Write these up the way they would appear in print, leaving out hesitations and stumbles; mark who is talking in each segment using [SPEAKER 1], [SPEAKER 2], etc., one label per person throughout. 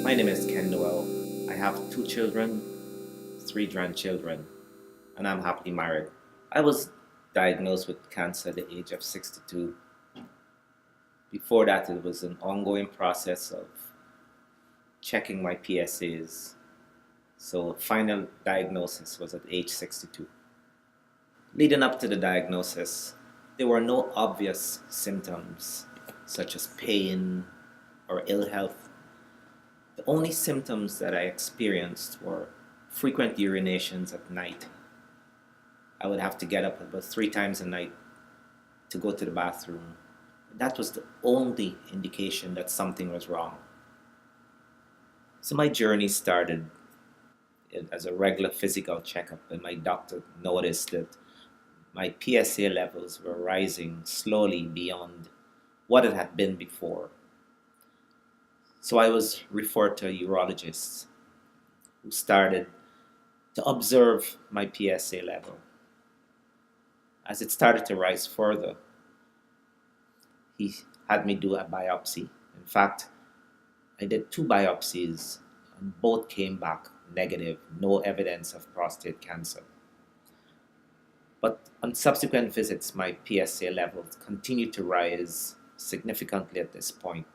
[SPEAKER 1] My name is Noel. I have two children, three grandchildren, and I'm happily married. I was diagnosed with cancer at the age of 62. Before that, it was an ongoing process of checking my PSAs. So, final diagnosis was at age 62. Leading up to the diagnosis, there were no obvious symptoms such as pain or ill health. The only symptoms that I experienced were frequent urinations at night. I would have to get up about three times a night to go to the bathroom. That was the only indication that something was wrong. So my journey started as a regular physical checkup, and my doctor noticed that my PSA levels were rising slowly beyond what it had been before. So I was referred to a urologist who started to observe my PSA level. As it started to rise further, he had me do a biopsy. In fact, I did two biopsies and both came back negative, no evidence of prostate cancer. But on subsequent visits, my PSA levels continued to rise significantly at this point.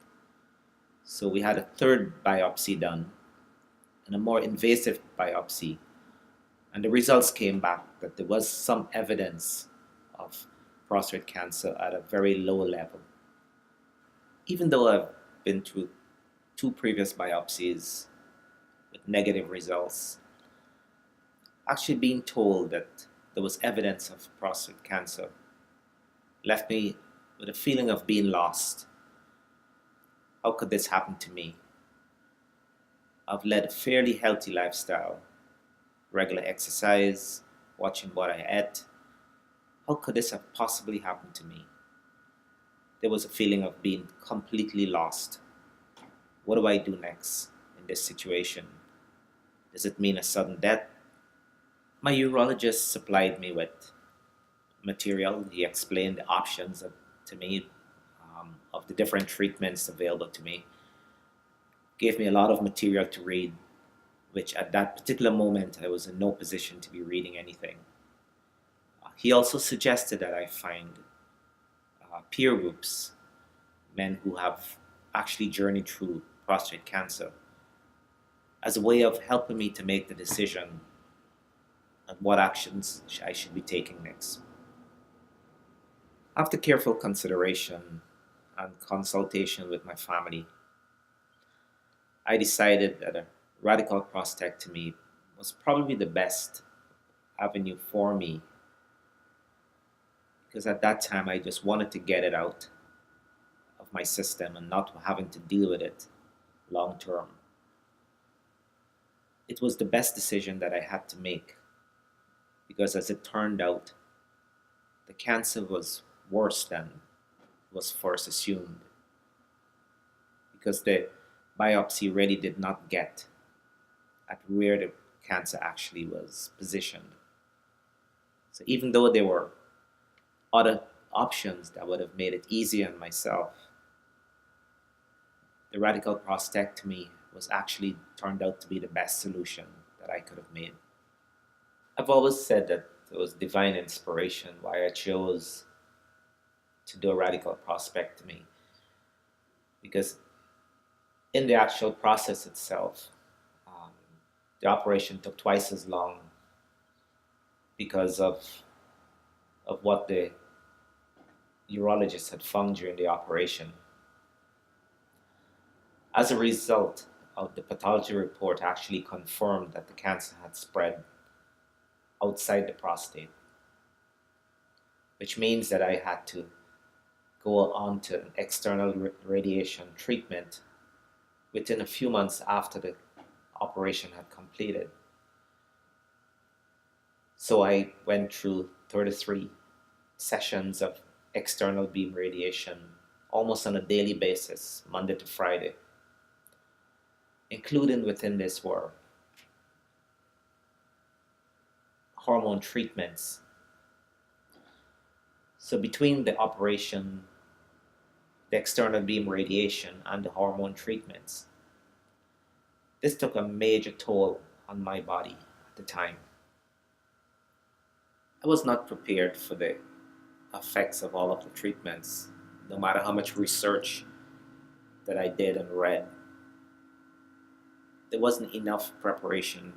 [SPEAKER 1] So we had a third biopsy done and a more invasive biopsy. And the results came back that there was some evidence of prostate cancer at a very low level. Even though I've been through two previous biopsies with negative results, actually being told that there was evidence of prostate cancer left me with a feeling of being lost. How could this happen to me? I've led a fairly healthy lifestyle, regular exercise, watching what I ate. How could this have possibly happened to me? There was a feeling of being completely lost. What do I do next in this situation? Does it mean a sudden death? My urologist supplied me with material. He explained the options to me of the different treatments available to me. Gave me a lot of material to read, which at that particular moment I was in no position to be reading anything. He also suggested that I find peer groups, men who have actually journeyed through prostate cancer, as a way of helping me to make the decision on what actions I should be taking next. After careful consideration and consultation with my family, I decided that a radical prostatectomy was probably the best avenue for me because at that time I just wanted to get it out of my system and not having to deal with it long term. It was the best decision that I had to make because, as it turned out, the cancer was worse than was first assumed because the biopsy really did not get at where the cancer actually was positioned. So, even though there were other options that would have made it easier on myself, the radical prostatectomy was actually turned out to be the best solution that I could have made. I've always said that it was divine inspiration why I chose to do a radical prostatectomy because in the actual process itself, um, the operation took twice as long because of what the urologist had found during the operation. As a result of the pathology report actually confirmed that the cancer had spread outside the prostate, which means that I had to go on to an external radiation treatment within a few months after the operation had completed. So I went through 33 sessions of external beam radiation almost on a daily basis, Monday to Friday. Included within this were hormone treatments. So between the operation, the external beam radiation, and the hormone treatments, This took a major toll on my body at the time. I was not prepared for the effects of all of the treatments, no matter how much research that I did and read. There wasn't enough preparation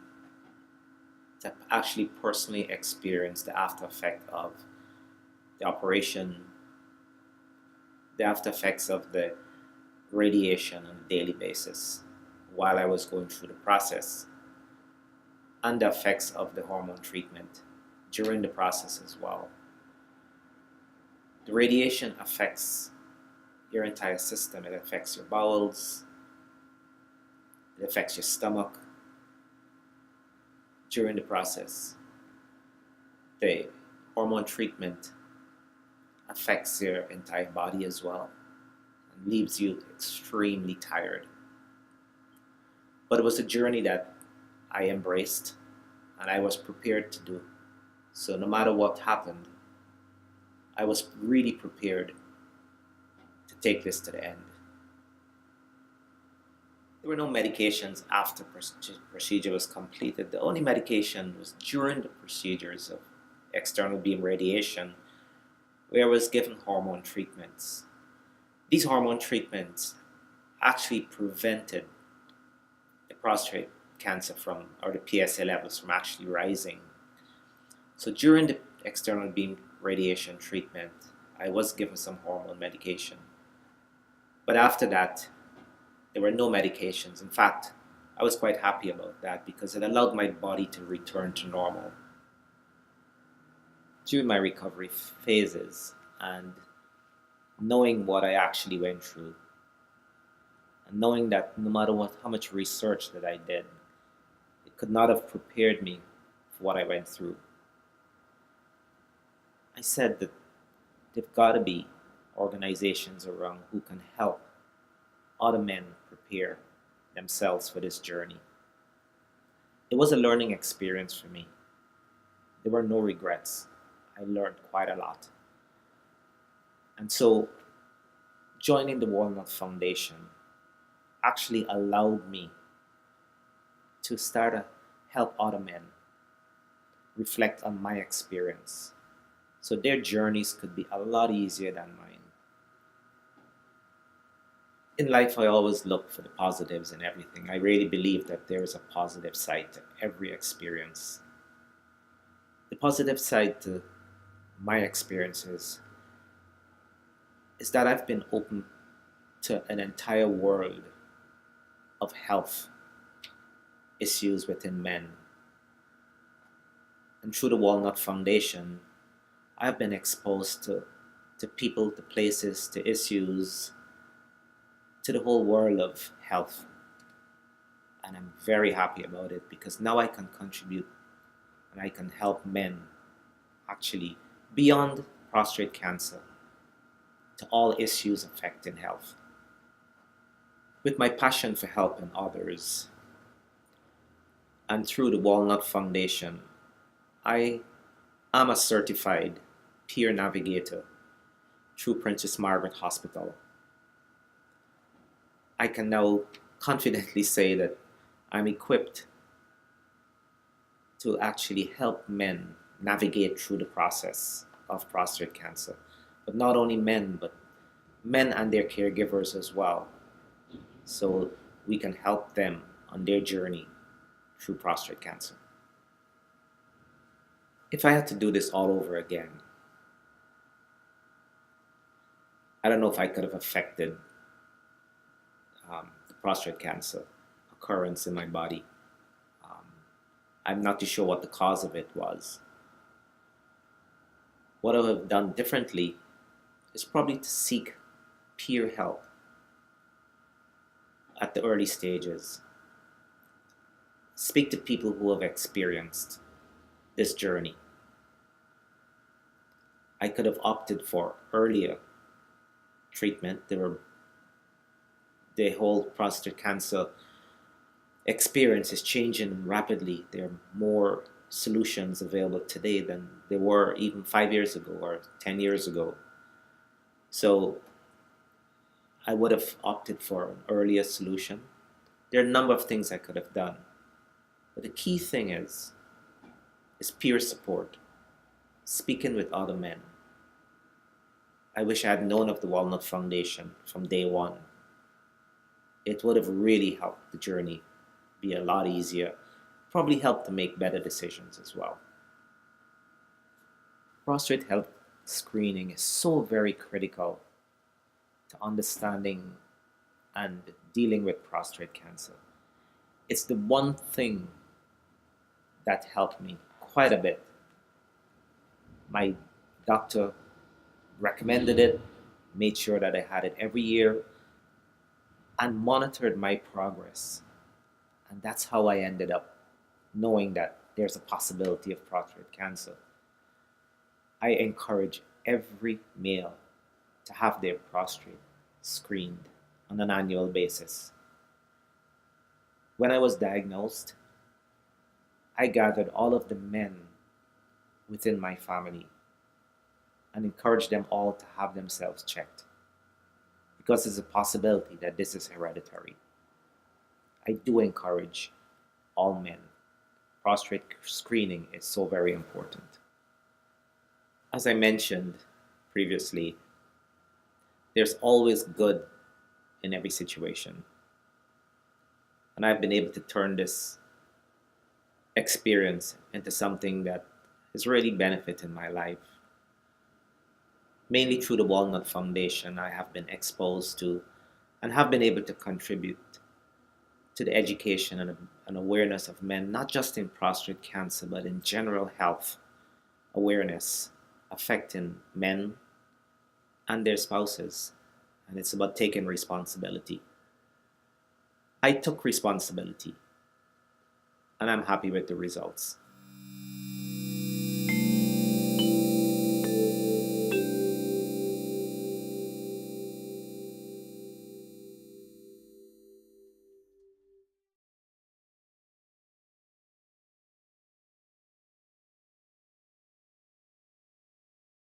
[SPEAKER 1] to actually personally experience the after effect of the operation, the after effects of the radiation on a daily basis while I was going through the process, and the effects of the hormone treatment during the process as well. The radiation affects your entire system. It affects your bowels, it affects your stomach during the process. The hormone treatment affects your entire body as well and leaves you extremely tired. But it was a journey that I embraced and I was prepared to do. So no matter what happened, I was really prepared to take this to the end. There were no medications after procedure was completed. The only medication was during the procedures of external beam radiation, where I was given hormone treatments. These hormone treatments actually prevented the prostate cancer from, or the PSA levels from actually rising. So during the external beam radiation treatment, I was given some hormone medication. But after that, there were no medications. In fact, I was quite happy about that because it allowed my body to return to normal. During my recovery phases and knowing what I actually went through, and knowing that no matter how much research that I did, it could not have prepared me for what I went through. I said that there've got to be organizations around who can help other men prepare themselves for this journey. It was a learning experience for me. There were no regrets. I learned quite a lot. And so joining the Walnut Foundation actually allowed me to start to help other men reflect on my experience so their journeys could be a lot easier than mine. In life, I always look for the positives in everything. I really believe that there is a positive side to every experience. The positive side to my experiences is that I've been open to an entire world of health issues within men. And through the Walnut Foundation, I've been exposed to people, to places, to issues, to the whole world of health. And I'm very happy about it because now I can contribute and I can help men actually beyond prostate cancer to all issues affecting health. With my passion for helping others and through the Walnut Foundation, I am a certified peer navigator through Princess Margaret Hospital. I can now confidently say that I'm equipped to actually help men navigate through the process of prostate cancer. But not only men, but men and their caregivers as well. So we can help them on their journey through prostate cancer. If I had to do this all over again, I don't know if I could have affected the prostate cancer occurrence in my body. I'm not too sure what the cause of it was. What I would have done differently is probably to seek peer help at the early stages. Speak to people who have experienced this journey. I could have opted for earlier treatment. The whole prostate cancer experience is changing rapidly. There are more solutions available today than there were even 5 years ago or 10 years ago. So I would have opted for an earlier solution There are a number of things I could have done, but the key thing is peer support, speaking with other men. I wish I had known of the Walnut Foundation from day one. It would have really helped the journey be a lot easier, probably helped to make better decisions as well. Prostate health screening is so very critical to understanding and dealing with prostate cancer. It's the one thing that helped me quite a bit. My doctor recommended it, made sure that I had it every year, and monitored my progress. And that's how I ended up knowing that there's a possibility of prostate cancer. I encourage every male to have their prostate screened on an annual basis. When I was diagnosed, I gathered all of the men within my family and encouraged them all to have themselves checked because there's a possibility that this is hereditary. I do encourage all men. Prostate screening is so very important. As I mentioned previously, there's always good in every situation. And I've been able to turn this experience into something that has really benefited my life. Mainly through the Walnut Foundation, I have been exposed to and have been able to contribute to the education and awareness of men, not just in prostate cancer, but in general health awareness affecting men and their spouses. And it's about taking responsibility. I took responsibility and I'm happy with the results.